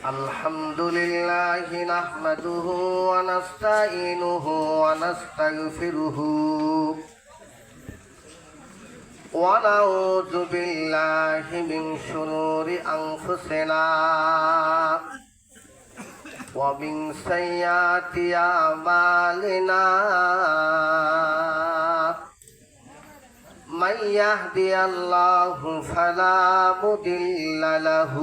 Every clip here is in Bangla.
الحمد لله نحمده ونستعينه ونستغفره ونعوذ بالله من شرور أنفسنا ومن سيئات أعمالنا من يهدي الله فلا مضل له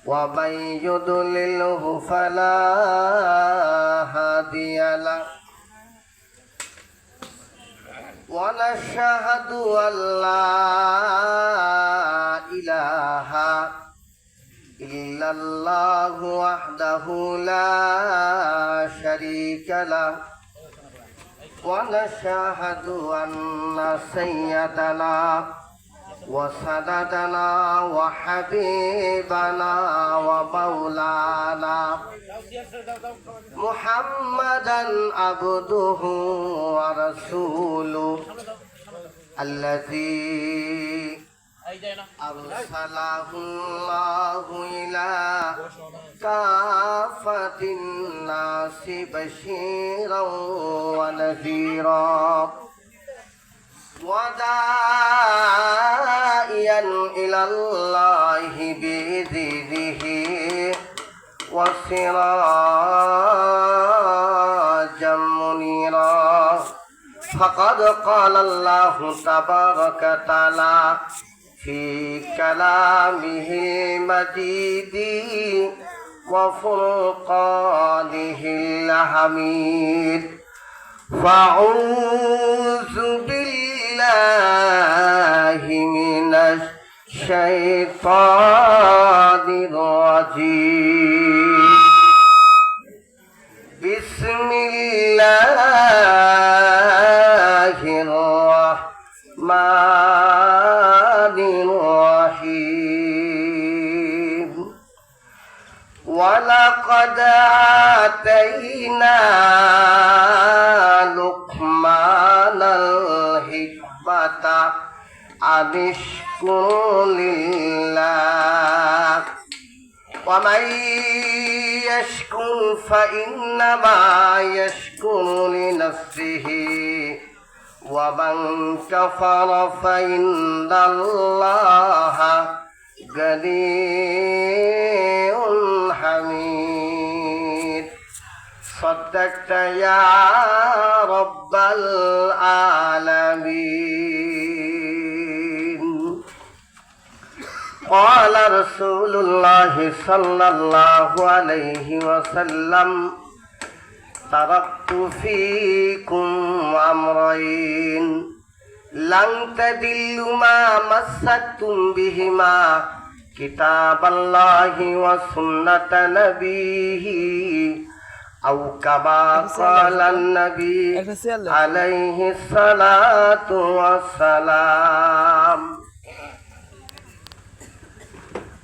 ومن يضلله فلا هادي له ونشهد أن لا إله إلا الله وحده لا شريك له ونشهد أن سيدنا وسندنا وحبيبنا ومولانا محمدا عبده ورسوله الذي أرسله الله إلى كافة الناس بشيرا ونذيرا وداعيا إلى الله بإذنه وسراجا منيرا فقد قال الله تبارك وتعالى في كلامه المجيد وفرقانه الحميد فأعوذ بالله من الشيطان الرجيم بسم الله الرحمن الرحيم ولقد آتينا لقمان الحكمة أن اشكر لله ومن يشكر فإنما يشكر لنفسه ومن كفر فإن الله غني حميد صدقت يا رب العالمين قال رسول الله صلى الله عليه وسلم تركت فيكم أمرين لن تضلوا ما مسكتم بهما كتاب الله وسنة نبيه أو كما قال النبي عليه الصلاة والسلام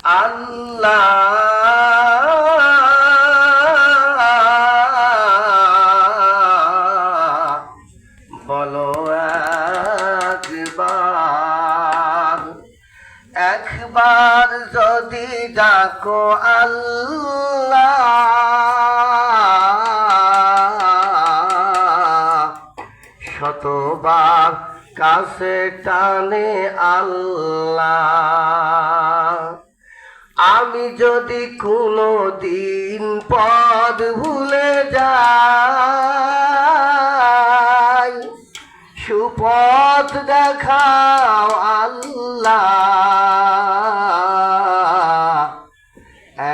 আল্লাহ বলো একবার যদি ডাকো আল্লাহ শতবার কাছে টানে আল্লাহ আমি যদি কোনো দিন পথ ভুলে যাই সুপথ দেখাও আল্লাহ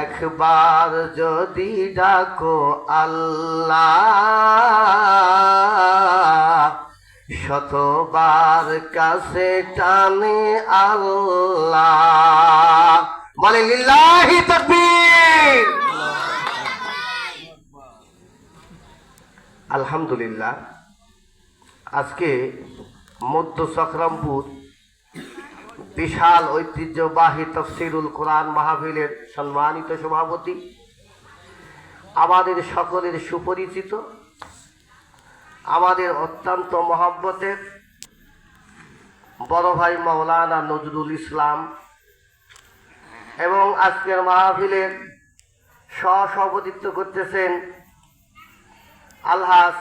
একবার যদি ডাকো আল্লাহ শতবার কাছে টানে আল্লাহ বলে লিল্লাহি তাকবীর আলহামদুলিল্লাহ। আজকে মধ্য চক্রামপুর বিশাল ঐতিহ্যবাহী তাফসীরুল কোরআন মাহফিলের সম্মানিত সভাপতি আমাদের সকলের সুপরিচিত আমাদের অত্যন্ত মহব্বতের বড় ভাই মাওলানা নজরুল ইসলাম এবং আজকের মাহফিলের সভাপতিত্ব করতেছেন আলহাজ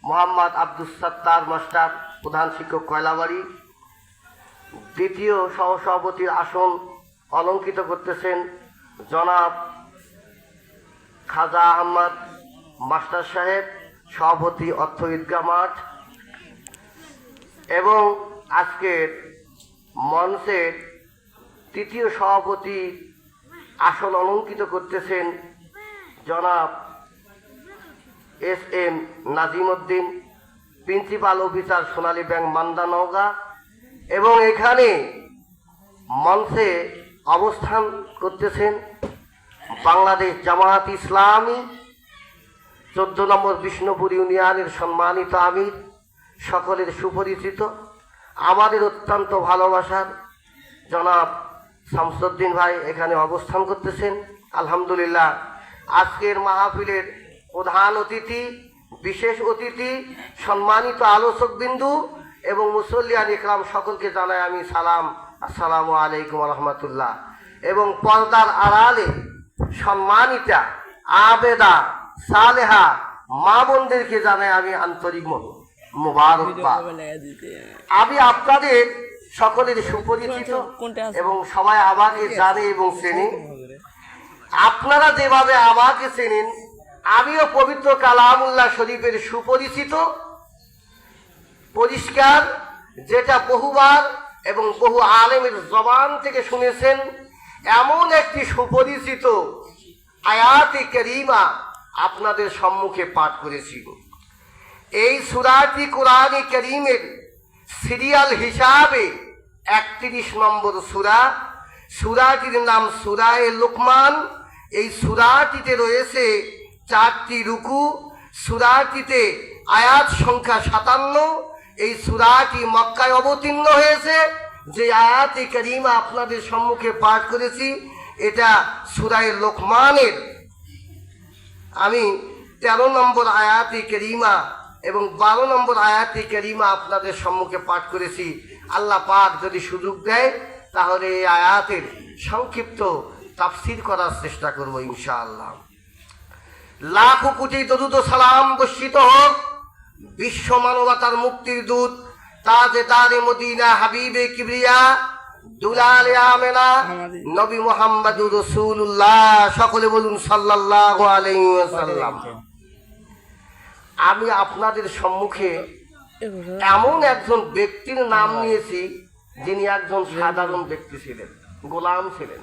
মোহাম্মদ আব্দুস সাত্তার মাস্টার, প্রধান শিক্ষক কয়লাবাড়ি। দ্বিতীয় সহসভাপতির আসন অলঙ্কিত করতেছেন জনাব খাজা আহমদ মাস্টার সাহেব, সভাপতি অর্থ ঈদগাহ মাঠ। এবং আজকের মঞ্চের তৃতীয় সভাপতি আসন অলঙ্কিত করতেছেন জনাব SM Nazim Uddin, principal officer Sonali bank Manda Naogaon. এবং এখানে মঞ্চে অবস্থান করতেছেন বাংলাদেশ জামায়াত ইসলামী 14 নম্বর বিষ্ণুপুর ইউনিয়নের সম্মানিত আমির, সকলের সুপরিচিত, আমাদের অত্যন্ত ভালোবাসার জনাব শামসুদ্দিন ভাই এখানে অবস্থান করতেছেন। আলহামদুলিল্লাহ, আজকের মাহফিলের প্রধান অতিথি, বিশেষ অতিথি, সম্মানিত আলোচকবিন্দু এবং মুসল্লিয়ান ইকরাম সকলকে জানাই আমি সালাম, আসসালামু আলাইকুম রহমতুল্লাহ। এবং পর্দার আড়ালে সম্মানিতা আবেদা সালেহা মা বোনদেরকে জানাই আমি আন্তরিক মুবারকবাদ। আমি আপনাদের সকলের সুপরিচিত এবং সবাই আমাকে জানে এবং চেনে। আপনারা যেভাবে আমাকে চেনেন, আমিও পবিত্র কালামুল্লাহ শরীফের সুপরিচিত, পরিষ্কার, যেটা বহুবার এবং বহু আলেমের জবান থেকে শুনেছেন, এমন একটি সুপরিচিত আয়াতে কারিমা আপনাদের সম্মুখে পাঠ করেছি। এই সূরাটি কোরআনে কারিমের সিরিয়াল হিসাবে 31 নম্বর সূরা। সূরাটির নাম সূরায়ে লুকমান। এই সূরাটিতে রয়েছে 4টি রুকু। সূরাটিতে আয়াত সংখ্যা 57। এই সূরাটি মক্কায় অবতীর্ণ হয়েছে। যে আয়াতে কারিমা আপনাদের সম্মুখে পাঠ করেছি, এটা সূরায়ে লুকমানের আমি 13 নম্বর আয়াতে কারিমা এবং 12 নম্বর আয়াতে কারিমা আপনাদের সম্মুখে পাঠ করেছি। আল্লাহ পাক যদি সুযোগ দেয় তাহলে এই আয়াতের সংক্ষিপ্ত তাফসীর করার চেষ্টা করব ইনশাআল্লাহ। লাখো কোটি দরুদ ও সালাম বর্ষিত হোক বিশ্ব মানবতার মুক্তির দূত তাজদারে মদিনা হাবিবে কিবরিয়া দুলালে আমেনা নবী মুহাম্মদুর রাসূলুল্লাহ, সকলে বলুন সাল্লাল্লাহু আলাইহি ওয়াসাল্লাম। আমি আপনাদের সম্মুখে এমন একজন ব্যক্তির নাম নিয়েছি যিনি একজন সাধারণ ব্যক্তি ছিলেন, গোলাম ছিলেন।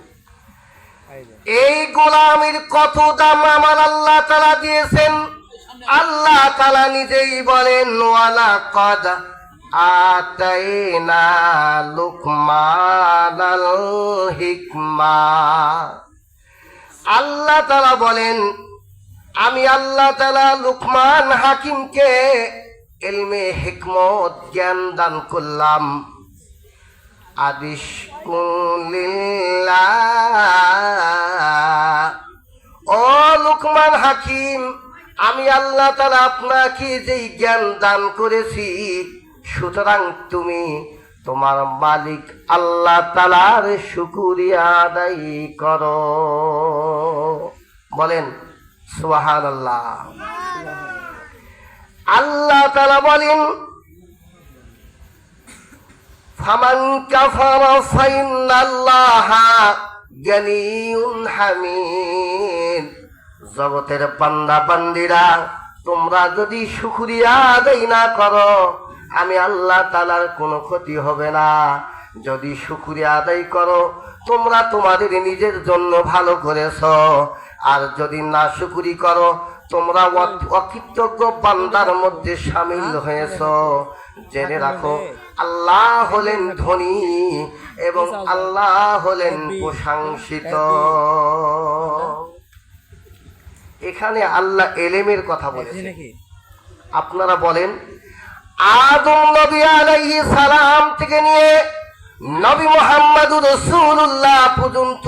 এই গোলামের কত দাম আমার আল্লাহ তাআলা দিয়েছেন। আল্লাহ তাআলা নিজেই বলেন, ওয়ালা কদ আতাইনা লুকমানাল হিকমা। আল্লাহ তাআলা বলেন, আমি আল্লাহ তাআলা লুকমান হাকিমকে ইলমে হিকমত জ্ঞান দান করলাম। আদিশকুলিল্লাহ, ও লুকমান হাকিম, আমি আল্লাহ তাআলা আপনাকে যেই জ্ঞান দান করেছি, সুতরাং তুমি তোমার মালিক আল্লাহ তাআলার শুকরিয়া আদায় করো। বলেন সুবহানাল্লাহ। আল্লাহ তাআলা বলেন, ফামান কাফারা ফাইন্নাল্লাহা গানিয়ুন হামিদ। জগতের বান্দা বান্দিরা, তোমরা যদি শুকরিয়া আদায় না করো, আমি আল্লাহ তাআলার কোনো ক্ষতি হবে না। যদি শুকরিয়া আদায় করো, তোমরা তোমাদের নিজের জন্য ভালো করেছো। আর যদি না শুকরি করো, তোমরা অকৃতজ্ঞ বান্দার মধ্যে শামিল হয়েছো। জেনে রাখো, আল্লাহ হলেন ধনী এবং আল্লাহ হলেন প্রশংসিত। এখানে আল্লাহ এলেমের কথা বলেছেন। আপনারা বলেন, আদম নবী আলাইহিস সালাম থেকে নিয়ে নবী মুহাম্মদুর রাসূলুল্লাহ পর্যন্ত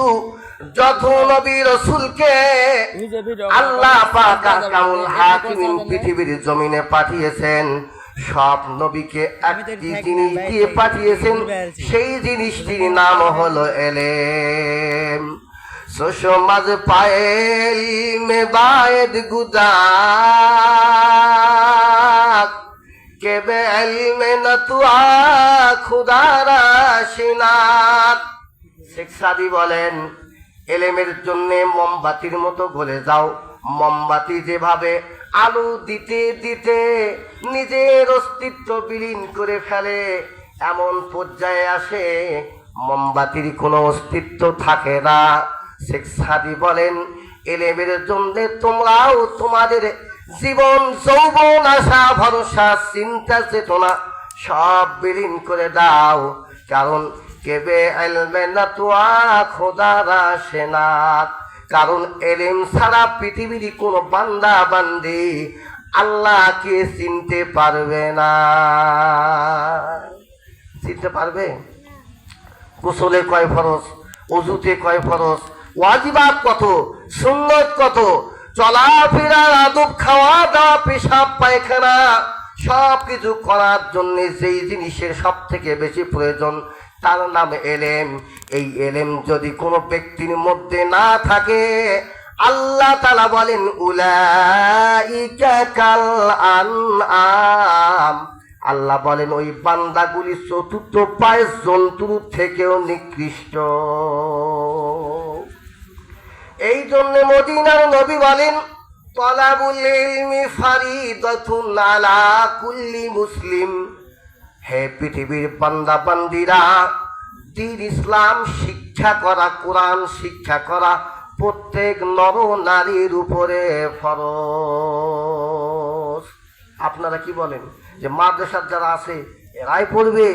যত নবী রাসূলকে আল্লাহ পাক কামুল হাকিম পৃথিবীর জমিনে পাঠিয়েছেন, সব নবীকে একটি জিনিস দিয়ে পাঠিয়েছেন, সেই জিনিসটির নাম হলো এলেম। সুষমাজ পায়েল মে বায়েদ গুদাক কেবে এলমে নতুয়া খুদারা সিনাত। শেখ সাদি বলেন, এলেমের জন্য মোমবাতির মতো গলে যাও। মোমবাতি যেভাবে আলো দিতে দিতে নিজের অস্তিত্ব বিলীন করে ফেলে, এমন পর্যায়ে আসে মোমবাতির কোনো অস্তিত্ব থাকে না। শেখ সাদি বলেন, এলেমের জন্য তোমরাও তোমাদের জীবন, যৌবন, আশা, ভরসা, চিন্তা, চেতনা সব বিলীন করে দাও। কারণ কেবে এলমে না তোয়া খোদারা সেনাত, কারণ এলেম ছাড়া পৃথিবীর কোনো বান্দা বান্দি আল্লাহকে চিনতে পারবে না। চিনতে পারবে? গোসলে কয় ফরজ, অজুতে কয় ফরজ, ওয়াজিবাত কত, সুন্নত কত, চলাফেরা, আদব, খাওয়া দাওয়া, পেশাব পায়খানা সব কিছু করার জন্য যেই জিনিসের সব থেকে বেশি প্রয়োজন তার নাম এলেম। এই এলেম যদি কোনো ব্যক্তির মধ্যে না থাকে, আল্লাহ তাআলা বলেন উলাইকা কাল আনআম, আল্লাহ বলেন ওই বান্দাগুলি চতুর্থ পায়ের জন্তুর থেকেও নিকৃষ্ট। এই জন্য মদিনার নবী বলেন, তলাবুল ইলমি ফারিদাতুন আলা কুল্লি মুসলিম। হে পৃথিবীর বান্দা বান্দিরা, দ্বীন ইসলাম শিক্ষা করা, কোরআন শিক্ষা করা প্রত্যেক নর নারীর উপরে ফরজ। আপনারা কি বলেন যে মাদ্রাসার যারা আছে এরাই পড়বে,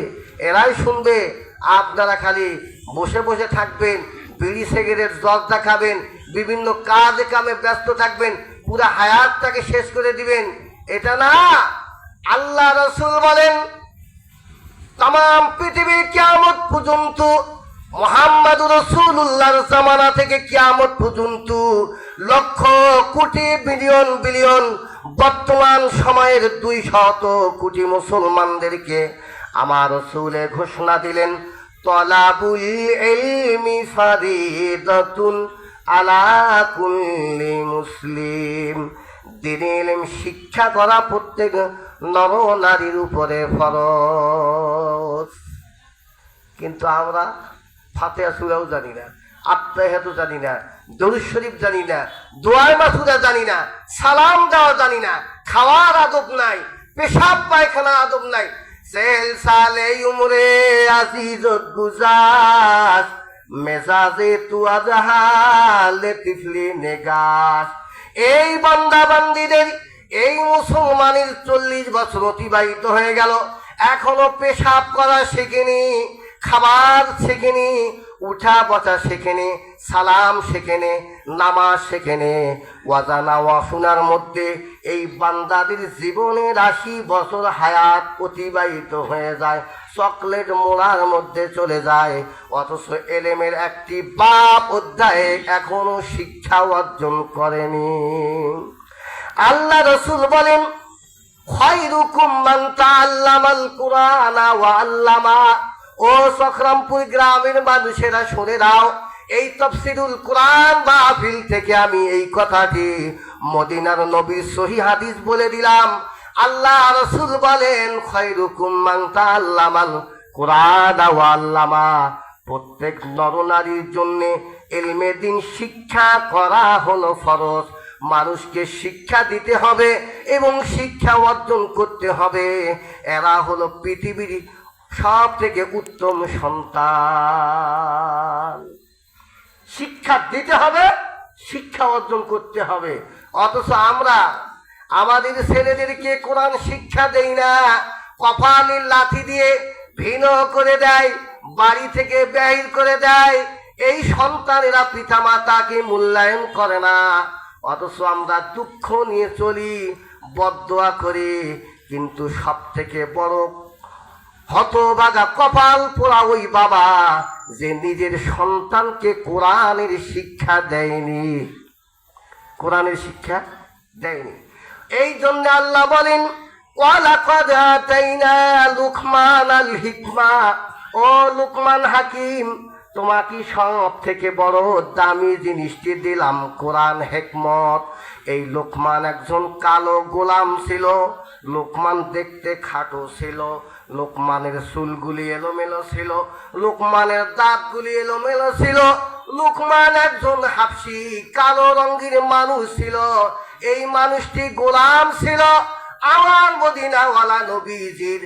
এরাই শুনবে, আপনারা খালি বসে বসে থাকবেন, বিড়ি সিগারেট জর্দা খাবেন, বিভিন্ন কাজে কামে ব্যস্ত থাকবেন, পুরো হায়াতটাকে শেষ করে দিবেন? এটা না। আল্লাহ রাসূল বলেন, তাম পৃথিবীর কিয়ামত পর্যন্ত, মুহাম্মদুর রাসূলুল্লাহর জামানা থেকে কিয়ামত পর্যন্ত লক্ষ কোটি বিলিয়ন বিলিয়ন বর্তমান সময়ের 200 কোটি মুসলমানদেরকে আমার রাসূলে ঘোষণা দিলেন, তলাবুল ইলমি ফারিদাতুন আলা কুল্লি মুসলিম। দ্বীনে ইলম শিক্ষা করা প্রত্যেক নর নারীর উপরে ফরজ। কিন্তু আমরা ফাতিহা সূরাও জানি না, আত্মাহিয়াতও জানি না, দরুদ শরীফ জানি না, দোয়া মাসুরা জানি না, সালাম দেওয়া জানি না, খাওয়ার আদব নাই, পেশাব পায়খানা আদব নাই। সেল সালে উমরে আজিজত গুজাস মেজাজে তু আজহালে তিফলি নেগাস। এই বান্দা বান্দিদের, এই মুসলমানের 40 বছর অতিবাহিত হয়ে গেল, এখনো পেশাব করা শেখেনি, খাবার শেখেনি, উঠা বসা শেখেনি, সালাম শেখেনি, নামাজ শেখেনি। ওয়াজানা ওয়াসুনার মধ্যে এই বান্দাদের জীবনের 80 বছর হায়াত অতিবাহিত হয়ে যায়, চকলেট মোড়ার মধ্যে চলে যায়। অথচ এলেমের একটি বাপ অধ্যায়ে এখনো শিক্ষা অর্জন করেনি। আল্লাহ রাসূল বলেন, খায়রুকুম মান তাআল্লামাল কুরআনা ওয়া আল্লামা। ও সকরামপুর গ্রামের মানুষেরা শুনে নাও, এই তাফসীরুল কুরআন মাহফিল থেকে আমি এই কথাটি মদিনার নবীর সহিহ হাদিস বলে দিলাম। আল্লাহ রাসূল বলেন, খায়রুকুম মান তাআল্লামাল কুরআনা ওয়া আল্লামা। প্রত্যেক নরনারীর জন্য ইলমে দ্বীন শিক্ষা করা হলো ফরজ। মানুষকে শিক্ষা দিতে হবে এবং শিক্ষা অর্জন করতে হবে। এরা হলো পৃথিবীর সব থেকে উত্তম সন্তান। শিক্ষা দিতে হবে, শিক্ষা অর্জন করতে হবে। অথচ আমরা আমাদের ছেলেদেরকে কোরআন শিক্ষা দেই না, কপালের লাথি দিয়ে ভিন্ন করে দেয়, বাড়ি থেকে বাহির করে দেয়। এই সন্তানেরা পিতা মাতাকে মূল্যায়ন করে না। অথচ আমরা দুঃখ নিয়ে চলি, বদদোয়া করি। কিন্তু সব থেকে বড় হতভাগা কপাল পোড়া ওই বাবা যে নিজের সন্তানকে কোরআনের শিক্ষা দেয়নি, কোরআনের শিক্ষা দেয়নি। এই জন্য আল্লাহ বলেন, ওয়ালাকাদ আতাইনা লুকমানাল হিকমা, ও লুকমান হাকিম, তোমাকে সব থেকে বড় দামি জিনিসটি দিলাম কোরআন, হেকমত। এই লোকমান একজন কালো গোলাম ছিল। লোকমান দেখতে খাটো ছিল। লোকমানের চুলগুলি এলোমেলো ছিল। লোকমানের দাঁতগুলি এলোমেলো ছিল। লোকমান একজন হাবশী কালো রঙের মানুষ ছিল। এই মানুষটি গোলাম ছিল। আমার মদিনাওয়ালা নবীজির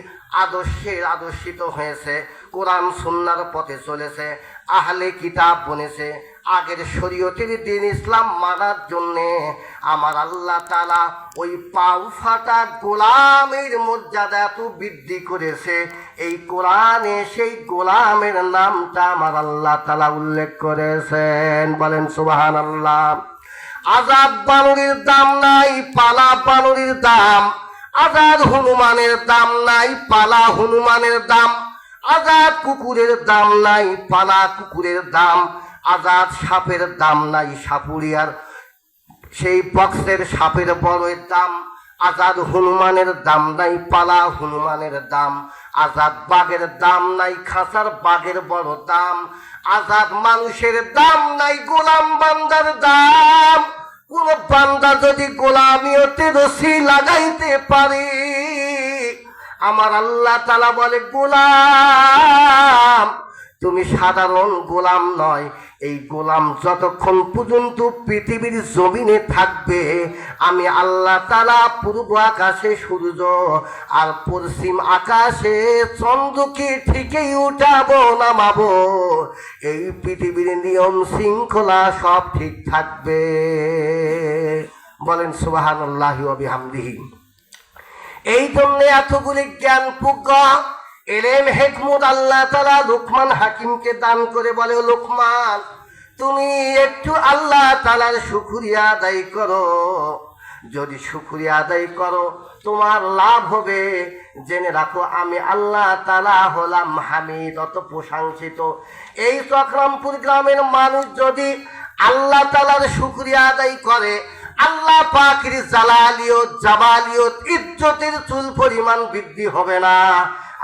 আদর্শিত হয়েছে, কোরআন সুন্নাহর পথে চলেছে, আহলে কিতাব বনেছে। আগের শরীয়তের দিন ইসলাম মানার জন্যে আমার আল্লাহ তাআলা ওই পাও ফাটা গোলামের মর্যাদা এত বৃদ্ধি করেছে। এই কোরআনে সেই গোলামের নামটা আমার আল্লাহ তাআলা উল্লেখ করেছেন। বলেন সুবহানাল্লাহ। আজাদ বানরের দাম নাই, পালা বানরের দাম। আজাদ হনুমানের দাম নাই, পালা হনুমানের দাম। আজাদ কুকুরের দাম নাই, পালা কুকুরের দাম। আজাদ সাপের দাম নাই, সাপুরিয়ার সেই বক্সের সাপের বড়ের দাম। আজাদ হনুমানের দাম নাই, পালা হনুমানের দাম। আজাদ বাঘের দাম নাই, খাঁচার বাঘের বড় দাম। আজাদ মানুষের দাম নাই, গোলাম বান্দার দাম। কোন বান্দা যদি গোলামিয়তে রশি লাগাইতে পারে, আমার আল্লাহ তাআলা বলে, গোলাম তুমি সাধারণ গোলাম নয়। এই গোলাম যতক্ষণ পর্যন্ত পৃথিবীর জমিনে থাকবে, আমি আল্লাহ তাআলা পূর্ব আকাশে সূর্য আর পশ্চিম আকাশে চন্দ্রকে ঠিকই উঠাবো নামাবো। এই পৃথিবীর নিয়ম শৃঙ্খলা সব ঠিক থাকবে। বলেন সুবহানাল্লাহি ওয়া বিহামদিহি। এই জন্য এতগুলি জ্ঞান পুজ্ঞ এলেম হেকমত আল্লাহ তাআলা লুকমান হাকিমকে দান করে বলে, লুকমান তুমি একটু আল্লাহ তাআলার শুকরিয়া আদায় করো। যদি শুকরিয়া আদায় করো তোমার লাভ হবে। জেনে রাখো আমি আল্লাহ তাআলা হলাম হামিদ, অত প্রশংসিত। এই চক্রামপুর গ্রামের মানুষ যদি আল্লাহ তাআলার শুকরিয়া আদায় করে, আল্লাহ পাকের জালালিয়ত জাবালিয়ত ইজ্জতের চুল পরিমাণ বৃদ্ধি হবে না।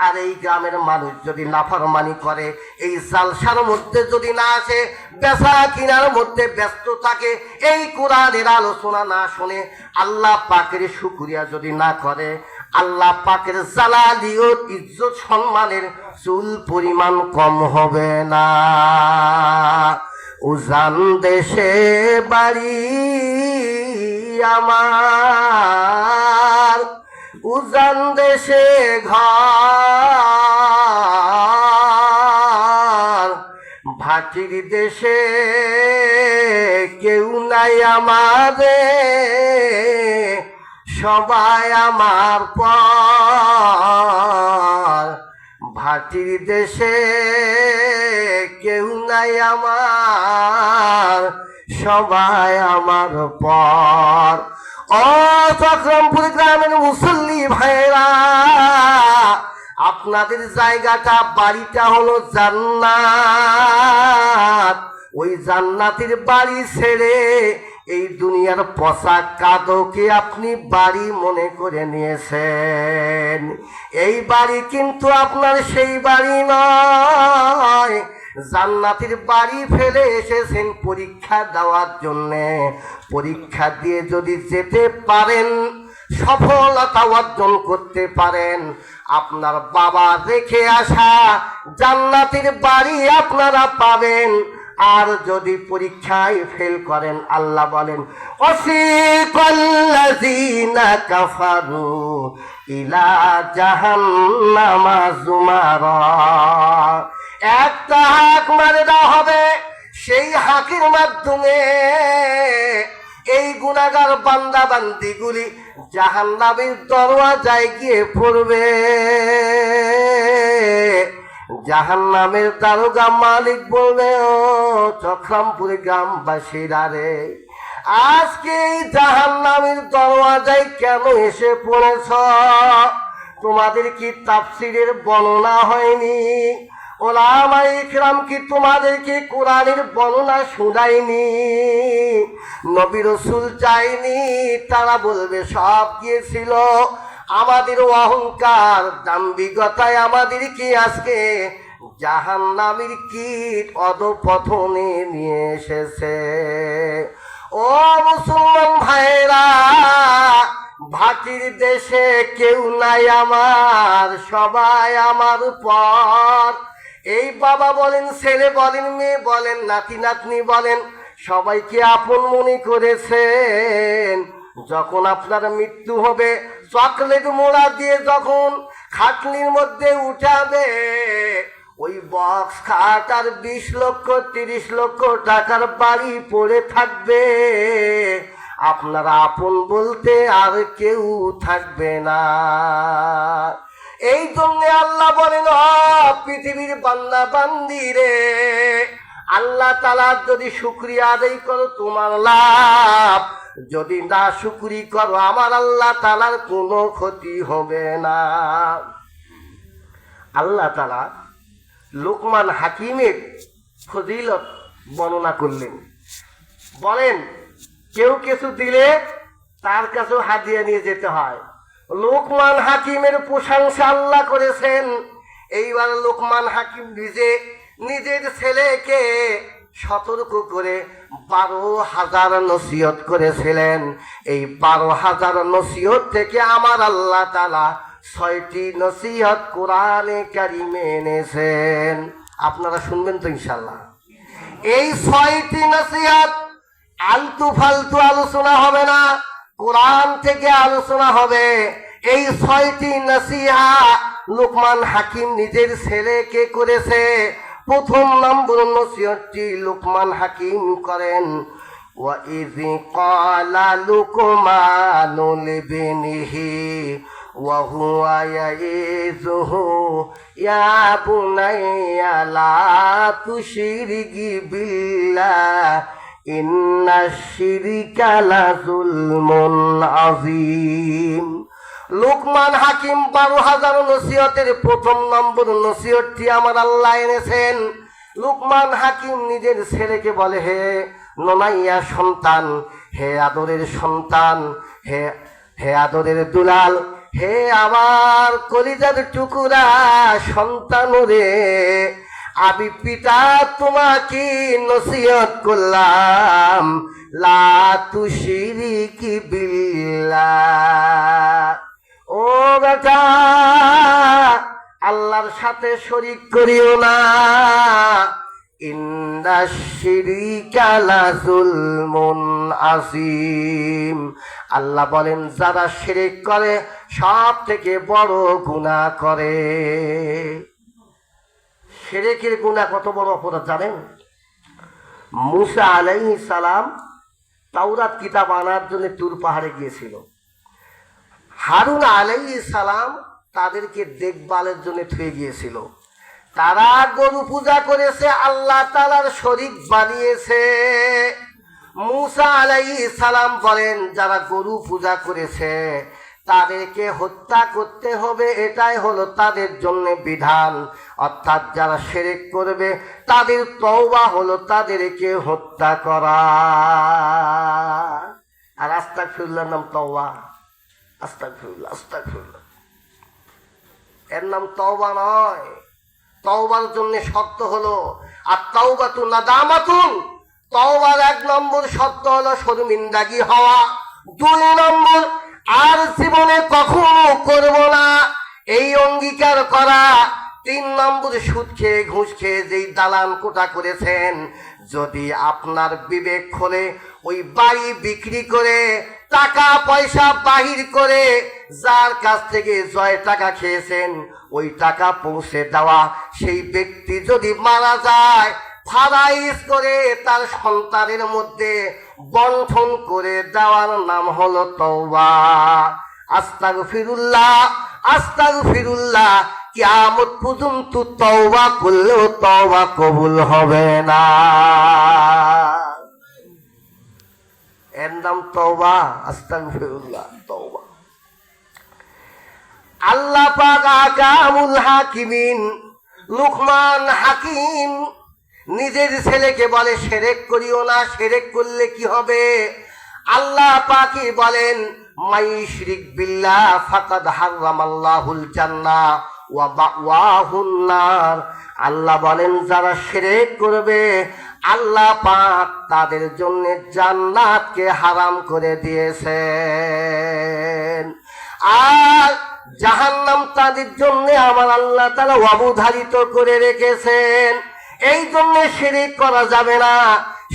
আর এই গ্রামের মানুষ যদি নাফরমানি করে, এই জালসার মধ্যে যদি না আসে, বেচা কিনার মধ্যে ব্যস্ত থাকে, এই কোরআনের আলোচনা না শুনে, আল্লাহ পাকের শুকরিয়া যদি না করে, আল্লাহ পাকের জালালিয়ত ইজ্জত সম্মানের চুল পরিমাণ কম হবে না। উজান দেশে বাড়ি আমার, উজান দেশে ঘর, ভাটির দেশে কেউ নাই আমারে, সবাই আমার পর। ভাটির দেশে কেউ নাই আমার, সবাই আমার পর। ও চক্রমপুর গ্রামের মুসল্লি ভাইরা, আপনাদের জায়গাটা বাড়িটা হলো জান্নাত। ওই জান্নাতের বাড়ি ছেড়ে এই দুনিয়ার পচা কাদকে আপনি বাড়ি মনে করে নিয়েছেন। এই বাড়ি কিন্তু আপনার সেই বাড়ি নয়। জান্নাতের বাড়ি ফেলে এসেছেন পরীক্ষা দেওয়ার জন্যে। পরীক্ষা দিয়ে যদি যেতে পারেন, সফলতা অর্জন করতে পারেন, আপনার বাবা রেখে আসা জান্নাতের বাড়ি আপনারা পাবেন। আর যদি পরীক্ষায় ফেল করেন, আল্লাহ বলেন, ওয়াসিকাল্লাযীনা কাফারু ইলা জাহান্নামা যুমারা। একটা হাঁক মারে দেওয়া হবে, সেই হাঁকের মাধ্যমে এই গুনাহগার বান্দা বান্দিগুলি জাহান্নামের দরওয়াজায় গিয়ে পড়বে। জাহান্নামের দারোগা মালিক বলবে, ও চক্রামপুর গ্রামবাসীরা রে, আজকে এই জাহান্নামের দরওয়াজায় কেন এসে পড়েছ? তোমাদের কি তাফসীরের বর্ণনা হয়নি? ওলামায়ে ইকরাম কি তোমাদেরকে কোরআনের বর্ণনা শোনায়নি? নবী রাসূল চাইনি? তারা বলবে সব গিয়েছিল। আমাদের অহংকার দাম্ভিকতায় আমাদেরকে আজকে জাহান্নামের কীট অধঃপতনে নিয়ে এসেছে। ও মুসলমান ভাইরা, ভাটির দেশে কেউ নাই আমার, সবাই আমার পর। এই বাবা বলেন, ছেলে বলেন, মেয়ে বলেন, নাতি নাতনি বলেন, সবাইকে আপন মনে করেছেন। যখন আপনার মৃত্যু হবে, চকলেট মোড়া দিয়ে যখন খাটনির মধ্যে উঠাবে, ওই বক্স খাট আর 20 লক্ষ 30 লক্ষ টাকার বাড়ি পড়ে থাকবে, আপনারা আপন বলতে আর কেউ থাকবে না। এই জন্য আল্লাহ বলেন, পৃথিবীর বান্দা বান্দি রে, আল্লাহ তাআলার যদি শুকরিয়া আদায় করো তোমার লাভ, যদি না শুকরি করো আমার আল্লাহ তাআলার কোনো ক্ষতি হবে না। আল্লাহ তাআলা লোকমান হাকিমের ফজিলত বর্ণনা করলেন। বলেন, কেউ কিছু দিলে তার কাছেও হাদিয়া নিয়ে যেতে হয়। লোকমান হাকিমের প্রশংসা আল্লাহ করেছেন। এইবার লোকমান হাকিম নিজের ছেলেকে সতর্ক করে 12,000 নসিহত করেছিলেন। এই 12,000 নসিহত থেকে আমার আল্লাহ তাআলা 6টি নসিহত কোরআনে কারিমে এনেছেন। আপনারা শুনবেন তো ইনশাআল্লাহ। এই 6টি নসিহত আলতু ফালতু আলোচনা হবে না, কোরআন থেকে আলোচনা হবে। এই 6টি নসিহা লোকমান হাকিম নিজের ছেলেকে করেছে। প্রথম নম্বর নসিহতটি লোকমান হাকিম করেন, وَإِذْ قَالَ لُقْمَانُ لِابْنِهِ وَهُوَ يَعِظُهُ يَا بُنَيَّ لَا تُشْرِكْ بِاللَّهِ إِنَّ الشِّرْكَ لَظُلْمٌ عَظِيمٌ। লোকমান হাকিম 12,000 নসিহতের প্রথম নম্বর নসিহতটি আমার আল্লাহ এনেছেন। লোকমান হাকিম নিজের ছেলেকে বলে, হে নোনাইয়া সন্তান, হে আদরের সন্তান, হে আদরের দুলাল, হে আমার কলিজার টুকুরা সন্তান রে, আমি পিতা তোমাকে নসিহত করলাম, লা তুশরিক বিল্লাহ। ও বেটা, আল্লাহর সাথে শরীক করিও না। ইন্নাশ শিরকা লাযুলমুন আযীম। আল্লাহ বলেন, যারা শিরক করে সব থেকে বড় গুনাহ করে। শিরকের গুনাহ কত বড় অপরাধ জানেন? মুসা আলাইহিস সালাম তাওরাত কিতাব আনার জন্য তুর পাহাড়ে গিয়েছিল। হারুন আলাইহিস সালাম তাদেরকে দেখভালের জন্য থুয়ে গিয়েছিল। তারা গরু পূজা করেছে, আল্লাহ তাআলার শরীক বানিয়েছে। মুসা আলাইহিস সালাম বলেন, যারা গরু পূজা করেছে তাদেরকে হত্যা করতে হবে, এটাই হলো তাদের জন্য বিধান। অর্থাৎ যারা শিরক করবে তাদের তওবা হলো তাদেরকে হত্যা করা। আর আস্তাগফিরুল্লাহর নাম তওবা। আস্তাগফিরুল্লাহ, আস্তাগফিরুল্লাহ, এর নাম তওবা নয়। তওবার জন্য শর্ত হলো আত-তাওবাতু নাদামাতুন। তওবার 1 নম্বর শর্ত হলো শর্মিন্দাগি হওয়া। 2 নম্বর, আর জীবনে কখনো করব না এই অঙ্গীকার করা। 3 নম্বর, সুদ খেয়ে ঘুষ খেয়ে যেই দালান কোটা করেছেন, যদি আপনার বিবেক খোলে ওই বাড়ি বিক্রি করে টাকা পয়সা বাহির করে যার কাছ থেকে জয় টাকা খেয়েছেন ওই টাকা পৌঁছে দেওয়া। সেই ব্যক্তি যদি মারা যায়, ফারাইজ করে তার সন্তানের মধ্যে বন্টন করে দেওয়ার নাম হলো তওবা। আস্তাগফিরুল্লাহ, আস্তাগফিরুল্লাহ। কিয়ামত পর্যন্ত তওবা করলেও তওবা কবুল হবে না। এর নাম তওবা, আস্তাগফিরুল্লাহ, তওবা। আল্লাহ পাক আহকামুল হাকিমিন। লোকমান হাকিম নিজের ছেলেকে বলে, শিরক করিও না। শিরক করলে কি হবে? আল্লাহ পাকই বলেন, মাইশরিক বিল্লাহ ফাকাদ হারামাল্লাহুল জান্নাহ ওয়া বাওয়াহুন নার। আল্লাহ বলেন যারা শিরক করবে আল্লাহ পাক তাদের জন্য জান্নাতকে হারাম করে দিয়েছেন, আর জাহান্নাম তাদের জন্য আমার আল্লাহ তাআলা অবধারিত করে রেখেছেন। এই জন্য শিরক করা যাবে না,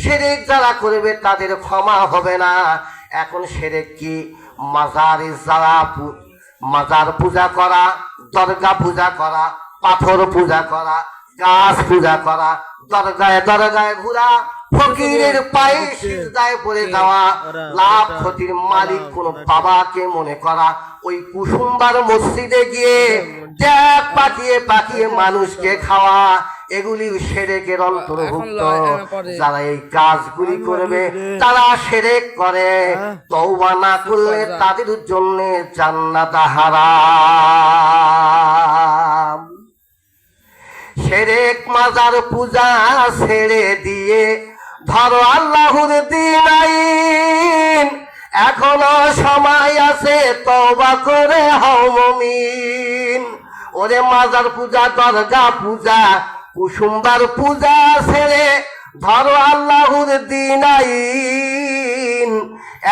শিরক যারা করবে তাদের ক্ষমা হবে না। এখন শিরক কি? মাজার পূজা করা, দরগা পূজা করা, পাথর পূজা করা, গাছ পূজা করা, দরগায় দরগায় ঘোরা, ফকিরের পায়ে সিজদায় পড়ে যাওয়া, লাভ ক্ষতির মালিক কোন বাবাকে মনে করা, ওই কুসুমবার মসজিদে গিয়ে ট্যাপ পাকিয়ে পাকিয়ে মানুষকে খাওয়া, এগুলি শিরকের অন্তর্ভুক্ত। যারা এই কাজগুলি করবে তারা শিরক করে, তওবা না করলে তাদের জন্য জান্নাত হারাম। শিরক মাজার পূজা ছেড়ে দিয়ে ধরো আল্লাহর দ্বীন আইন, এখনো সময় আছে তওবা করে হও মুমিন। ওরে মাজার পূজা, দরগা পূজা, কুসুমবার পূজা ছেড়ে ধরো আল্লাহর দ্বীন আইন,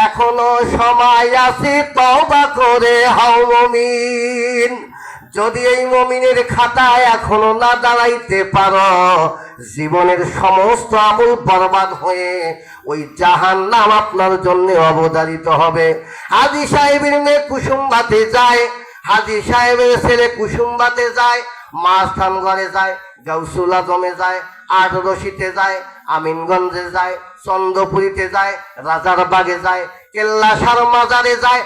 এখনো সময় আছে তওবা করে হও মুমিন। যদি এই মুমিনের খাতায় এখনো না দাঁড়াইতে পারো, জীবনের সমস্ত আমল বরবাদ হয়ে ওই জাহান্নাম আপনার জন্য অবধারিত হবে। হাজী সাহেবের মেয়ে কুসুমবাতে যায়, হাজী সাহেবের ছেলে কুসুমবাতে যায়, মাস্তানগড়ে যায়, গাউসুল আজমে যায়, আটরশিতে যায়, আমিনগঞ্জে যায়, চন্দ্রপুরীতে যায়, রাজারবাগে যায়, কেল্লাসার মাজারে যায়।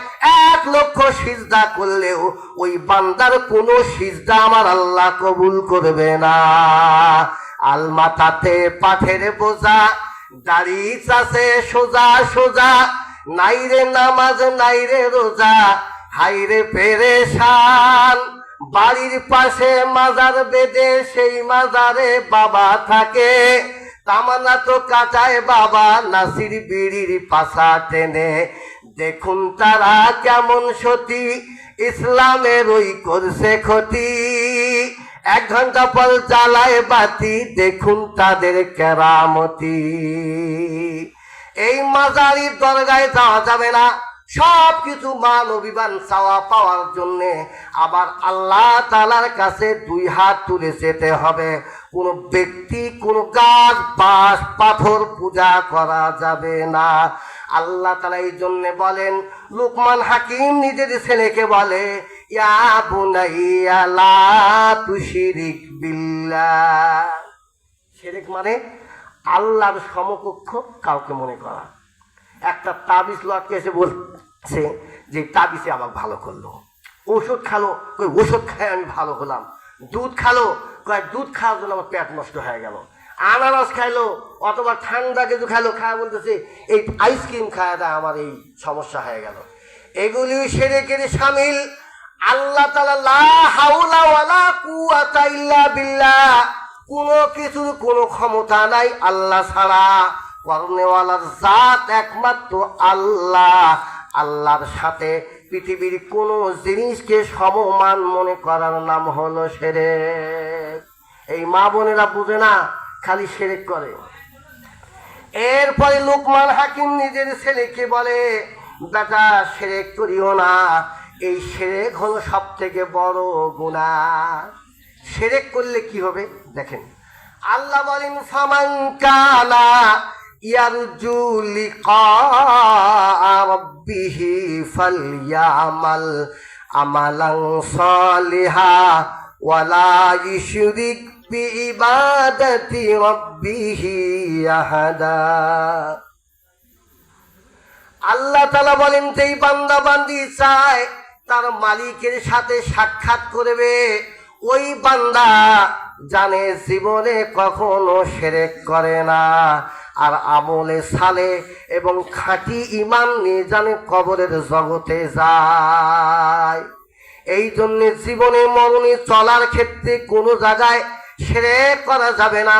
1 লক্ষ সিজদা করলেও ওই বান্দার কোনো সিজদা আমার আল্লাহ কবুল করবে না। আলমাথাতে পাথের বোঝা, দাড়ি চাষে সোজা সোজা, নাইরে নামাজ নাইরে রোজা, হাইরে পেরেশান। বাড়ির পাশে মাজার বেঁধে সেই মাজারে বাবা থাকে, তামান্না তো কাটায় বাবা নাসির বিড়ির পাশা টেনে। দেখুন তারা কেমন সতী, ইসলামের ওই করছে ক্ষতি। 1 ঘন্টা পর জ্বালায় বাতি, দেখুন তাদের কেরামতি। এই মাজারি দরগায় যাওয়া যাবে না, সব কিছু মান অভিমান চাওয়া পাওয়ার জন্য আবার আল্লাহ তাআলার কাছে 2 হাত তুলে যেতে হবে। কোন ব্যক্তি, কোন গাছ, বাঁশ, পাথর পূজা করা যাবে না। আল্লাহ তাআলা এই জন্য বলেন, লুকমান হাকিম নিজের ছেলেকে বলে, ইয়া বুনাইয়া লা তুশরিক বিল্লাহ। শিরক মানে আল্লাহর সমকক্ষ কাউকে মনে করা। একটা তাবিজ লটকে এসে বলছে যে তাবিজে আমাকে ভালো করলো। ওষুধ খালো, কই ওষুধ খাই আমি ভালো হলাম। দুধ খালো, কয় দুধ খাওয়ার জন্য আমার পেট নষ্ট হয়ে গেল। আনারস খাইলো অথবা ঠান্ডা কিছু খাইলো, খায় বলতেছে এই আইসক্রিম খাওয়া দেয় আমার এই সমস্যা হয়ে গেল। এগুলি শিরকের শামিল। আল্লাহ তাআলা লা হাওলা ওয়ালা কুওয়াতা ইল্লা বিল্লাহ, কোনো কিছুর কোনো ক্ষমতা নাই আল্লাহ ছাড়া। করনেওয়ালার জাত একমাত্র আল্লাহ। আল্লাহর সাথে পৃথিবীর কোন জিনিসকে সমমান মনে করার নাম হলো শিরক। এই মা বোনেরা বুঝে না, খালি শিরক করে। এরপরে লুকমান হাকিম নিজের ছেলেকে বলে, বেটা শিরক করিও না, এই শিরক হলো সব থেকে বড় গুনাহ। শিরক করলে কি হবে দেখেন, আল্লাহ বলেন, ফামান কানা ইয়ারজু লিকা রাব্বিহি ফালইয়ামাল আমালান সালিহা ওয়ালা ইশরিক বিইবাদাতি রাব্বিহি আহাদা। আল্লাহ তাআলা বলেন, যেই বান্দা বান্দি চায় তার মালিকের সাথে সাক্ষাৎ করবে, ওই বান্দা জানে জীবনে কখনো শিরক করে না, আর আমলে সালে এবং খাঁটি ঈমান নিয়ে জানে কবরের জগতে যায়। এই জন্য জীবনে মরণে চলার ক্ষেত্রে কোনো জায়গায় শিরক করা যাবে না।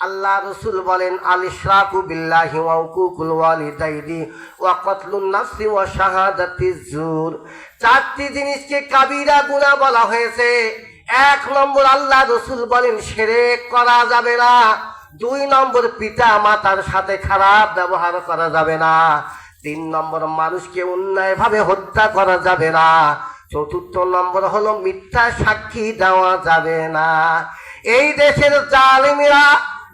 আল্লাহ রসুল বলেন, আল ইশরাকু বিল্লাহি ওয়া উকুকুল ওয়ালিদাইনি ওয়া কতলুন নাফসি ওয়া শাহাদাতিজ জুর। চারটি জিনিসকে কাবিরা গুনাহ বলা হয়েছে। 1 নম্বর আল্লাহ রসুল বলেন শিরক করা যাবে না। 2 নম্বর পিতা মাতার সাথে খারাপ ব্যবহার করা যাবে না। 3 নম্বর মানুষকে অন্যায়ভাবে হত্যা করা যাবে না। 4 নম্বর হলো মিথ্যা সাক্ষী দেওয়া যাবে না। এই দেশের জালেমেরা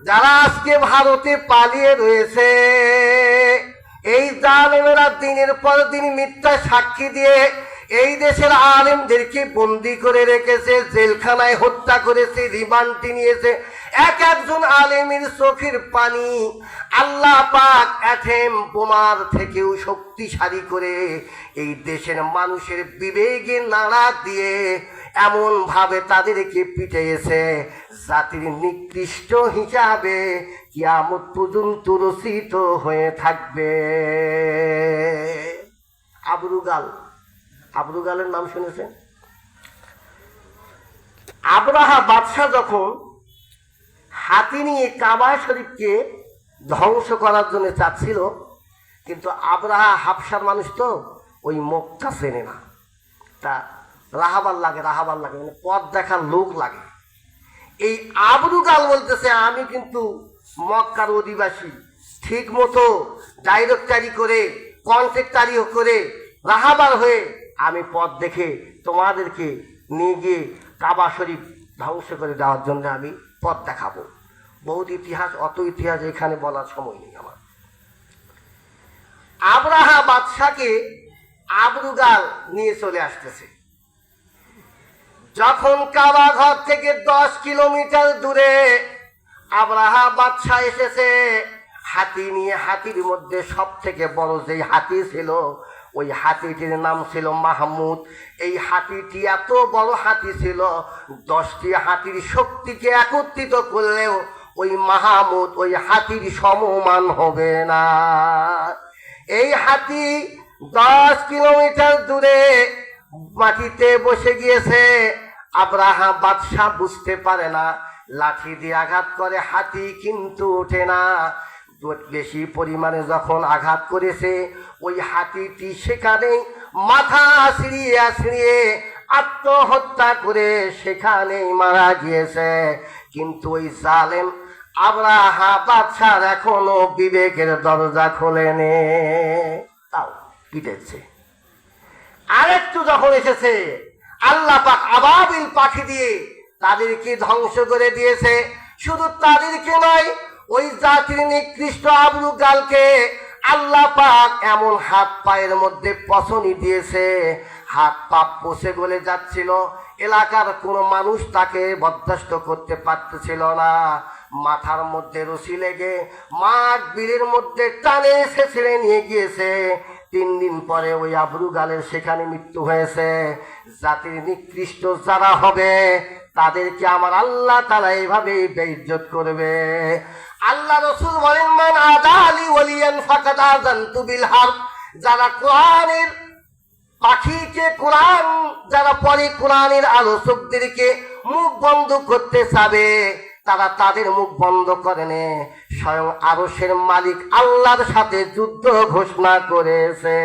যারা আজকে ভারতে পালিয়ে রয়েছে, এই জালেমেরা দিনের পর দিন মিথ্যা সাক্ষী দিয়ে এই দেশের আলেমদেরকে বন্দি করে রেখেছে, জেলখানায় হত্যা করেছে, রিমান্ডে নিয়েছে। একজন আলেমের চোখের পানি আল্লাহ পাক অ্যাটম বোমার থেকেও শক্তিশালী করে এই দেশের মানুষের বিবেকে নাড়া দিয়ে এমন ভাবে তাদেরকে পিটিয়েছে, জাতির নিকৃষ্ট হিসাবে কিয়ামত পর্যন্ত রচিত হয়ে থাকবে। আবরুগালের নাম শুনেছেন? আবরাহা বাদশাহ যখন হাতি নিয়ে কাবা শরীফকে ধ্বংস করার জন্য চাচ্ছিল, কিন্তু আবরাহা হাবশার মানুষ তো ওই মক্কা চেনে না, তা রাহাবার লাগে মানে পথ দেখার লোক লাগে। এই আবরুগাল বলতেছে, আমি কিন্তু মক্কার অধিবাসী, ঠিক মতো ডাইরেক্টারি করে কন্ট্রাক্টারি করে রাহাবার হয়ে আমি পথ দেখে তোমাদেরকে নিয়ে গিয়ে কাবা শরীফ ধ্বংস করে দেওয়ার জন্য আমি পথ দেখাবো। বহুত ইতিহাস, অত ইতিহাস এখানে বলার সময় নেই আমার। আবরাহা বাদশাকে আবরুগাল নিয়ে চলে আসতেছে। যখন কাবা ঘর থেকে 10 কিলোমিটার দূরে আবরাহা বাদশা এসেছে হাতি নিয়ে, হাতির মধ্যে সব থেকে বড় যেই হাতি ছিল ওই হাতিটির নাম ছিল মাহমুদ। এই হাতিটি এত বড় হাতি ছিল, 10টি হাতির শক্তিকে একত্রিত করলেও ওই মাহমুদ ওই হাতির সমমান হবে না। এই হাতি 10 কিলোমিটার দূরে মাটিতে বসে গিয়েছে। আবরাহা বাদশা বুঝতে পারে না, লাঠি দিয়ে আঘাত করে হাতি কিন্তু ওঠে না। বেশি পরিমাণে যখন আঘাত করেছে ওই হাতিটি সেখানে মাথা আছড়িয়ে আত্মহত্যা করে সেখানেই মারা গিয়েছে। কিন্তু ওই জালেম আবরাহা বাদশার এখনো বিবেকের দরজা খোলেনি, তাও পিটেছে। আরেকটু যখন এসেছে আল্লাহ পাক আবাবিল পাখি দিয়ে তাদেরকে ধ্বংস করে দিয়েছে। শুধু তাদেরকে নয়, ওই জাতির নিকৃষ্ট আবরুগালকে আল্লাহ পাক এমন হাত পায়ের মধ্যে পছনি দিয়েছে, হাত পা পচে গলে যাচ্ছিল। এলাকার কোনো মানুষ তাকে বরদাস্ত করতে পারতেছিল না। মাথার মধ্যে রশি লেগে মাঠ বিলের মধ্যে টানে ছেড়ে নিয়ে গিয়েছে। 3 দিন পরে ওই আবরুগালের সেখানে মৃত্যু হয়েছে। জাতির নিকৃষ্ট যারা হবে তাদেরকে আমার আল্লাহ তাআলা এইভাবে বেইজ্জত করবে। আল্লাহ রাসূল বলেন, মান আদালি ওয়ালিয়ান ফাকাদ আযানতু বিল হারব। যারা কোরআনের পাখিকে কোরআন যারা পড়ে কোরআনের আলোচকদেরকে মুখ বন্ধ করতে চাবে, তারা তাদের মুখ বন্ধ করেনি। স্বয়ং আরশের মালিক আল্লাহর সাথে যুদ্ধ ঘোষণা করেছে।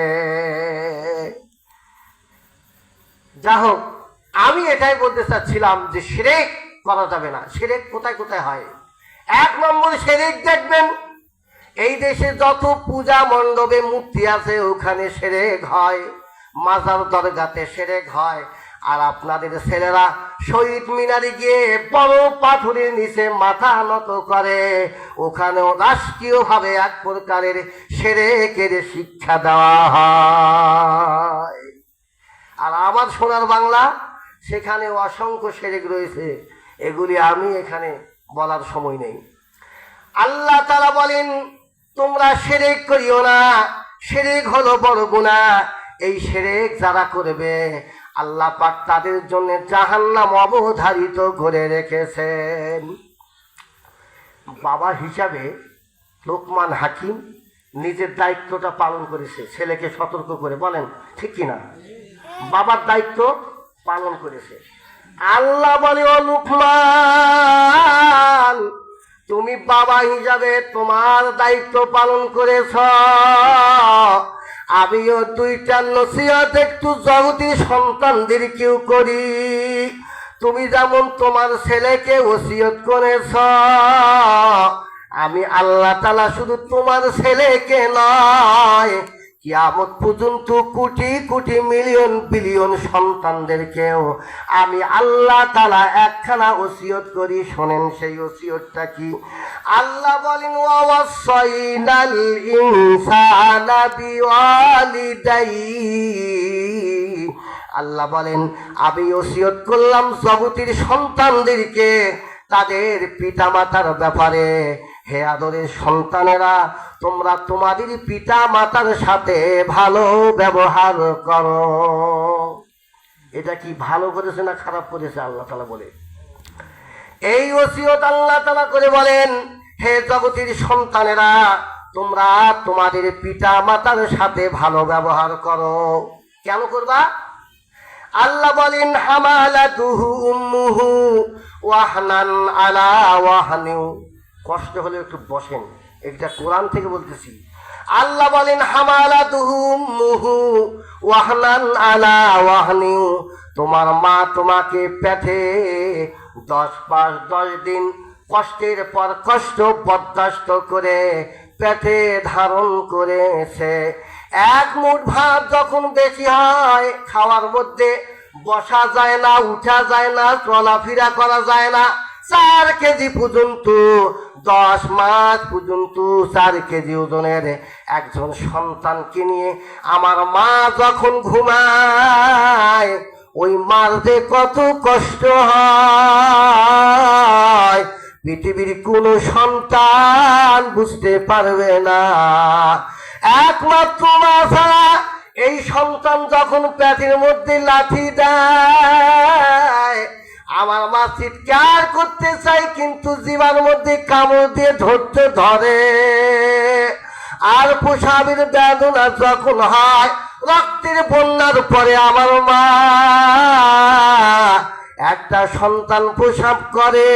যা হোক, আমি এটাই বলতে চাচ্ছিলাম যে শিরক করা যাবে না। শিরক কোথায় কোথায় হয়? 1 নম্বর শিরক দেখবেন, এই দেশে যত পূজা মণ্ডপে মূর্তি আছে ওখানে শিরক হয়, মাজার দরগাতে শিরক হয়। আর আপনাদের ছেলেরা শহীদ মিনারে গিয়ে বড় পাথরের নিচে মাথা নত করে, ওখানেও রাষ্ট্রীয়ভাবে এক প্রকারের শিরকের শিক্ষা দেওয়া হয়। আর আমার সোনার বাংলা, সেখানে অসংখ্য শিরক রয়েছে, এগুলি আমি এখানে বলার সময় নেই। আল্লাহ তাআলা বলেন, তোমরা শিরক করিও না, শিরক হলো বড় গুনাহ। এই শিরক যারা করবে আল্লাহ পাক তাদের জন্য জাহান্নাম অবধারিত করে রেখেছেন। বাবা হিসাবে লোকমান হাকিম নিজের দায়িত্বটা পালন করেছে, ছেলেকে সতর্ক করে। বলেন ঠিক কিনা? বাবার দায়িত্ব পালন করেছে। আল্লাহ বলে, ও লোকমান, তুমি বাবা হিসাবে তোমার দায়িত্ব পালন করেছ। আমিও দুইটা নসিহত একটু জগতের সন্তানদেরকেও করি। তুমি যেমন তোমার ছেলেকে ওসিয়ত করেছ, আমি আল্লাহ তাআলা শুধু তোমার ছেলেকে নয়, কিয়ামত পর্যন্ত কোটি কোটি মিলিয়ন বিলিয়ন সন্তানদেরকেও আমি আল্লাহ তাআলা একখানা ওসিয়ত করি। শোনেন সেই ওসিয়তটা কি। আল্লাহ বলেন, ওয়াসাইনাল ইনসানা বিওয়ালিদাইহি। আল্লাহ বলেন, আমি ওসিয়ত করলাম জগতের সন্তানদেরকে তাদের পিতা মাতার ব্যাপারে। হে আদরের সন্তানেরা, তোমরা তোমাদের পিতা মাতার সাথে ভালো ব্যবহার করো। এটা কি ভালো করেছে না খারাপ করেছে? আল্লাহ তাআলা বলে, এই ওসিয়ত আল্লাহ তাআলা করে বলেন, হে জগতের সন্তানেরা, তোমরা তোমাদের পিতা মাতার সাথে ভালো ব্যবহার করো। কেন করবা? আল্লাহ বলেন, হামালাতুহু উম্মুহু ওয়াহনান আলা ওয়াহনিউ। কষ্ট হলে একটু বসেন, এটা কোরআন থেকে বলতেছি। আল্লাহ বলেন, হামালাতুহু উম্মুহু ওয়াহনান আলা ওয়াহনিউ। তোমার মা তোমাকে পেটে 10 মাস 10 দিন কষ্টের পর কষ্ট বরদাস্ত করে পেটে ধারণ করেছে। এক মুঠ ভাত যখন বেশি হয়, খাওয়ার মধ্যে বসা যায় না, উঠা যায় না, চলাফেরা করা যায় না, 4 কেজি পর্যন্ত 10 মাস পর্যন্ত 4 কেজি ওজনের একজন সন্তানকে নিয়ে আমার মা যখন ঘুমায়, ওই মার যে কত কষ্ট হয় পৃথিবীর কোনো সন্তান বুঝতে পারবে না। একমাত্র মা ছাড়া এই সন্তান যখন পেটের মধ্যে লাথি দেয়, আমার মা চিৎকার করতে চাই, কিন্তু জিবার মধ্যে কামড় দিয়ে ধরতে ধরে। আর প্রসাবের বেদনা যখন হয়, রক্তের বন্যার পরে আমার মা একটা সন্তান প্রসাব করে।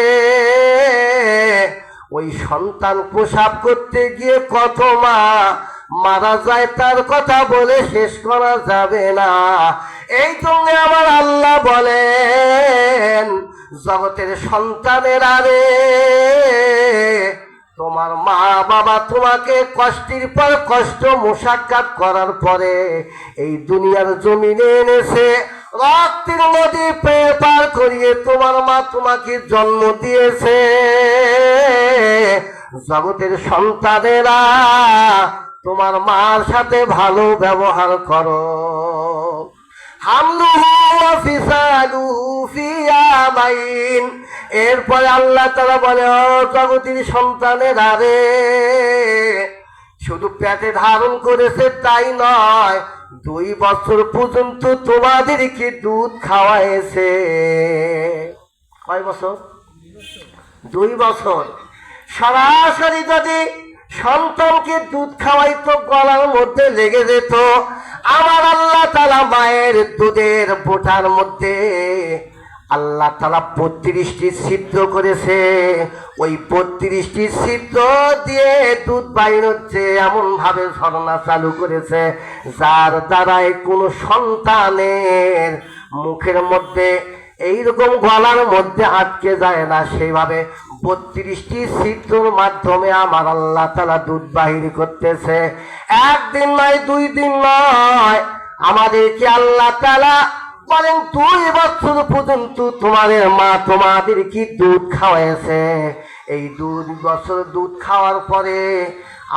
ওই সন্তান প্রসাব করতে গিয়ে কত মা মারা যায়, তার কথা বলে শেষ করা যাবে না। এই জন্য আমার আল্লাহ বলেন, জগতের সন্তানেরা রে, তোমার মা বাবা তোমাকে কষ্টের পর কষ্ট মুশাক্কাত করার পরে এই দুনিয়ার জমিনে এনেছে, রক্তের নদী পার করিয়ে তোমার মা তোমাকে জন্ম দিয়েছে। জগতের সন্তানেরা, তোমার মার সাথে ভালো ব্যবহার করো। হামলুহু ওয়া ফিসালুহু ফি আমাইন। এরপরে আল্লাহ তাআলা বলে, ও জগতের সন্তানেরা রে, শুধু পেটে ধারণ করেছে তাই নয়, 2 বছর পর্যন্ত তোমাদেরকে দুধ খাওয়াইছে। কয় বছর? 2 বছর। সরাসরি যদি সন্তানকে দুধ খাওয়াইতো, গলার মধ্যে লেগে যেত। আমার আল্লাহ তাআলা মায়ের দুধের বোটার মধ্যে আল্লাহ তাআলা 32টি ছিদ্র করেছে। ওই 32টি ছিদ্র দিয়ে দুধ বাইর হচ্ছে, এমন ভাবে ঝর্ণা চালু করেছে, যার দ্বারাই কোনো সন্তানের মুখের মধ্যে এইরকম গলার মধ্যে আটকে যায় না। সেইভাবে 32টি ছিদ্রর মাধ্যমে আমার আল্লাহ তাআলা দুধ বাহির করতেছে। 1 দিন নয়, 2 দিন নয়, আমাদেরকে আল্লাহ তাআলা বলেন 2 বছর পর্যন্ত তোমাদের মা তোমাদেরকে দুধ খাওয়াইছে। এই 2 বছর দুধ খাওয়ার পরে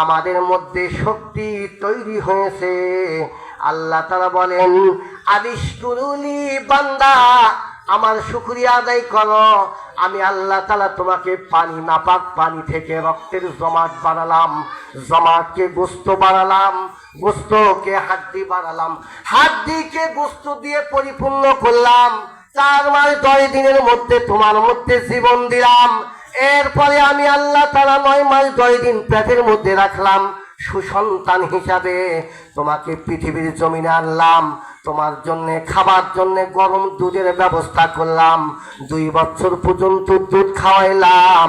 আমাদের মধ্যে শক্তি তৈরি হয়েছে। আল্লাহ তাআলা বলেন, আনিশকুরুলি বান্দা, আমার শুকরিয়া আদায় করো। আমি আল্লাহ তাআলা তোমাকে পানি, নাপাক পানি থেকে রক্তের জমাট বাড়ালাম, জমাটকে গোস্ত বাড়ালাম, গোস্তকে হাড্ডি বাড়ালাম, হাড্ডিকে গোস্ত দিয়ে পরিপূর্ণ করলাম। 4 মাস 10 দিনের মধ্যে তোমার মধ্যে জীবন দিলাম। এরপরে আমি আল্লাহ তাআলা 9 মাস 10 দিন পেটের মধ্যে রাখলাম, সুসন্তান হিসাবে তোমাকে পৃথিবীর জমিনে আনলাম। তোমার জন্য খাবার জন্য গরম দুধের ব্যবস্থা করলাম, 2 বছর পর্যন্ত দুধ খাওয়াইলাম।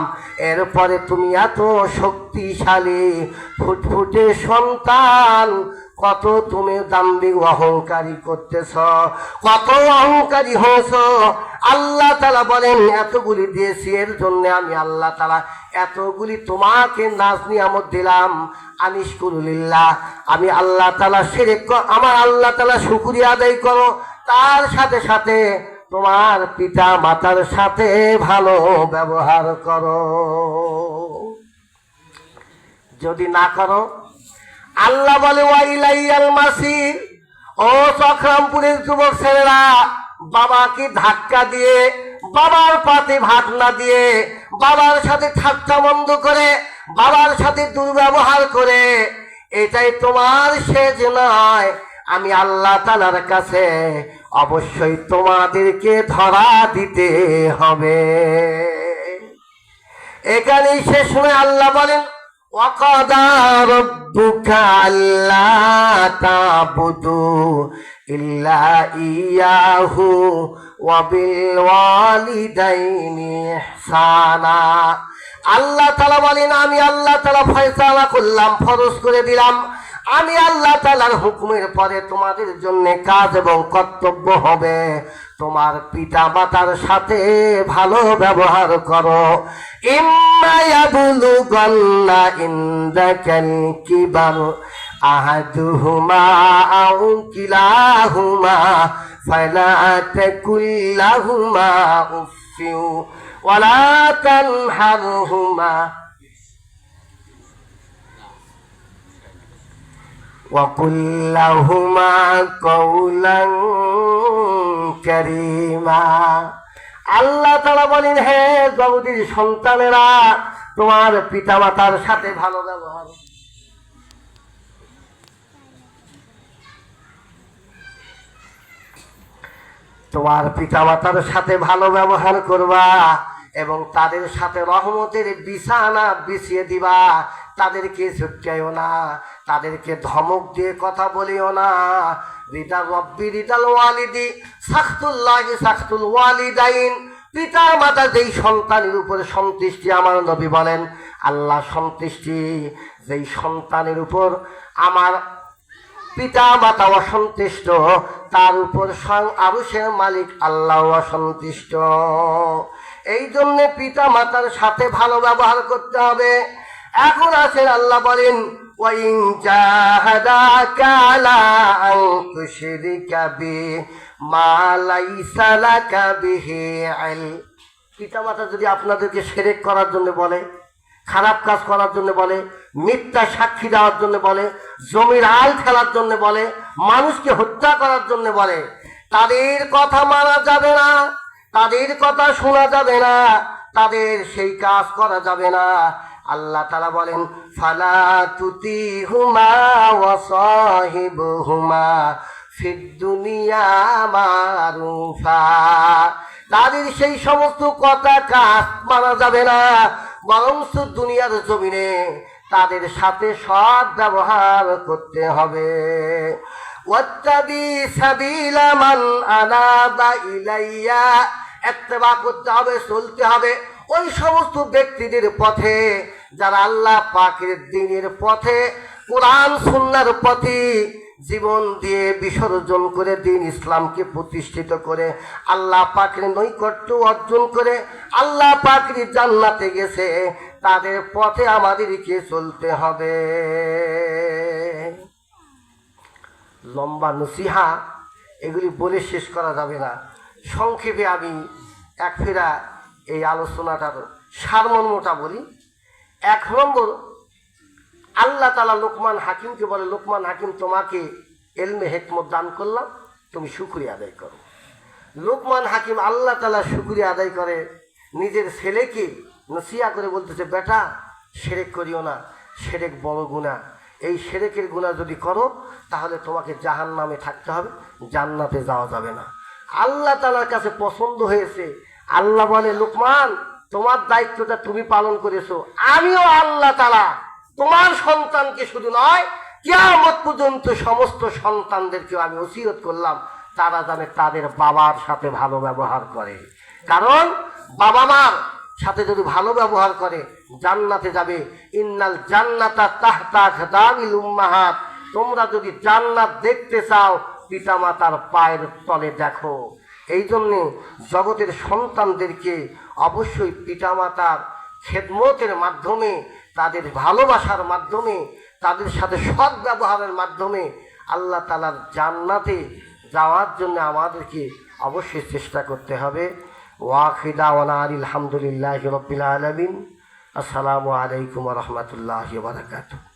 এরপরে তুমি এত শক্তিশালী ফুটফুটে সন্তান, কত তুমি দাম্ভিক অহংকারী করতেছ, কত অহংকারী হয়েছ। আল্লাহ তাআলা বলেন এতগুলি দিয়েছি, এর জন্য আমি আল্লাহ তাআলা এতগুলি তোমাকে নাজ নিয়ামত দিলাম। আনিশকুরুলিল্লাহ, আমি আল্লাহ তাআলা শিরক, আমার আল্লাহ তাআলা শুকরিয়া আদায় করো, তার সাথে সাথে তোমার পিতা মাতার সাথে ভালো ব্যবহার করো। যদি না করো, আল্লাহ বলে ওয়াইলাইয়াল মাসির, ও চক্রামপুরের যুবক ছেলেরা, বাবাকে ধাক্কা দিয়ে, বাবার পাতে ভাত না দিয়ে, বাবার সাথে ঠাট্টা মন্দ করে, বাবার সাথে দুর্ব্যবহার করে, এটাই তোমার শেষ নয়। আমি আল্লাহ তাআলার কাছে অবশ্যই তোমাদেরকে ধরা দিতে হবে। এখানেই শেষ নয়, আল্লাহ বলেন ওয়াকাদা রাব্বুকা আল্লা তা'বুদু ইল্লা ইয়াহু ওয়া বিল ওয়ালিদাইনি ইহসানা। আল্লাহ তাআলা বলেন আমি আল্লাহ তাআলা ফয়সালা করলাম, ফরজ করে দিলাম। আমি আল্লাহ তাআলার হুকুমের পরে তোমাদের জন্য কাজ এবং কর্তব্য হবে তোমার পিতা মাতার সাথে ভালো ব্যবহার করো। ইম্মা ইয়াবলুগান্না ইনদাকাল কিবার আহাদুহুমা আও কিলাহুমা ফালা তাকুল লাহুমা উফফিউ ওয়ালা তানহারহুমা وَقُلْ لَهُمَا قَوْلًا كَرِيمًا। আল্লাহ তাআলা বলেন হে জগতের সন্তানেরা, তোমার পিতামাতার সাথে ভালো ব্যবহার। তোমার পিতামাতার সাথে ভালো ব্যবহার করবা এবং তাদের সাথে রহমতের বিছানা বিছিয়ে দিবা। তাদেরকে ঝুঁকাইও না, তাদেরকে ধমক দিয়ে কথা বলিও না। রিদা রব্বি রিদাল ওয়ালিদি সাখতুল্লাহি সাখতুল ওয়ালিদাইন। পিতা মাতা যেই সন্তানের উপরে সন্তুষ্টি, আমার নবী বলেন আল্লাহ সন্তুষ্টি যেই সন্তানের উপর আমার পিতা মাতা অসন্তুষ্ট, তার উপর স্বয়ং আরশের মালিক আল্লাহ অসন্তুষ্ট। এই জন্য পিতা মাতার সাথে ভালো ব্যবহার করতে হবে। এখন আছেন আল্লাহ বলেন ওয়াইন জাহাদাকা আলা আন তুশরিকা বি মা লাইসা লাকা বিহি ইলম। পিতা মাতা যদি আপনাদেরকে শিরক করার জন্য বলে, খারাপ কাজ করার জন্য বলে, মিথ্যা সাক্ষী দেওয়ার জন্য বলে, জমির আল ফেলার জন্য বলে, মানুষকে হত্যা করার জন্য বলে, তাদের কথা মানা যাবে না, তাদের কথা শোনা যাবে না, তাদের সেই কাজ করা যাবে না। আল্লাহ তাআলা বলেন ফালা তুতিহুমা ওয়া সাহিবহুমা ফিদ দুনিয়া মারুফা। তাদের সেই সমস্ত কথা কাজ মানা যাবে না, বরং দুনিয়ার জমিনে তাদের সাথে সৎ ব্যবহার করতে হবে। ওয়াত্তাবি সাবিলা মান আনাবা ইলাইয়া, ইত্তেবা করতে হবে, চলতে হবে ওই সমস্ত ব্যক্তিদের পথে যারা আল্লাহ পাকের দ্বীনের পথে, কোরআন সুন্নাহর পথে জীবন দিয়ে বিসর্জন করে দ্বীন ইসলামকে প্রতিষ্ঠিত করে আল্লাহ পাকের নৈকট্য অর্জন করে আল্লাহ পাকের জান্নাতে গেছে। তাদের পথে আমাদেরকে চলতে হবে। লম্বা নসিহা এগুলি বলে শেষ করা যাবে না। সংক্ষেপে আমি এক ফেরা এই আলোচনাটার সারমর্মটা বলি। 1 নম্বর, আল্লাহ তাআলা লোকমান হাকিমকে বলে লোকমান হাকিম তোমাকে এলমে হিকমত দান করলাম, তুমি শুকরিয়া আদায় করো। লোকমান হাকিম আল্লাহ তাআলা শুকরিয়া আদায় করে নিজের ছেলেকে নসিহা করে বলতেছে বেটা শিরক করিও না, শিরক বড় গুনাহ। এই শিরকের গুনাহ যদি করো তাহলে তোমাকে জাহান্নামে থাকতে হবে, জান্নাতে যাওয়া যাবে না। আল্লাহ তাআলার কাছে পছন্দ হয়েছে। আল্লাহ বলে লোকমান তোমার দায়িত্বটা তুমি পালন করেছো, আমিও আল্লাহ তাআলা তোমার সন্তানকে শুধু নয় কিয়ামত পর্যন্ত সমস্ত সন্তানদেরকে আমি ওসিয়ত করলাম তারা জানে তাদের বাবার সাথে ভালো ব্যবহার করে। কারণ বাবা মার সাথে যদি ভালো ব্যবহার করে জান্নাতে যাবে। ইন্নাল জান্নাতা তাহতা আকদামিল উম্মাহাত, তোমরা যদি জান্নাত দেখতে চাও পিতামাতার পায়ের তলে দেখো। এই জন্যে জগতের সন্তানদেরকে অবশ্যই পিতামাতার খেদমতের মাধ্যমে, তাদের ভালোবাসার মাধ্যমে, তাদের সাথে সৎ ব্যবহারের মাধ্যমে আল্লাহ তাআলার জান্নাতে যাওয়ার জন্য আমাদেরকে অবশ্যই চেষ্টা করতে হবে। ওয়াখির দাওয়ানা আলহামদুলিল্লাহি রাব্বিল আলামিন। আসসালামু আলাইকুম ওয়া রাহমাতুল্লাহি ওয়া বারাকাতুহু।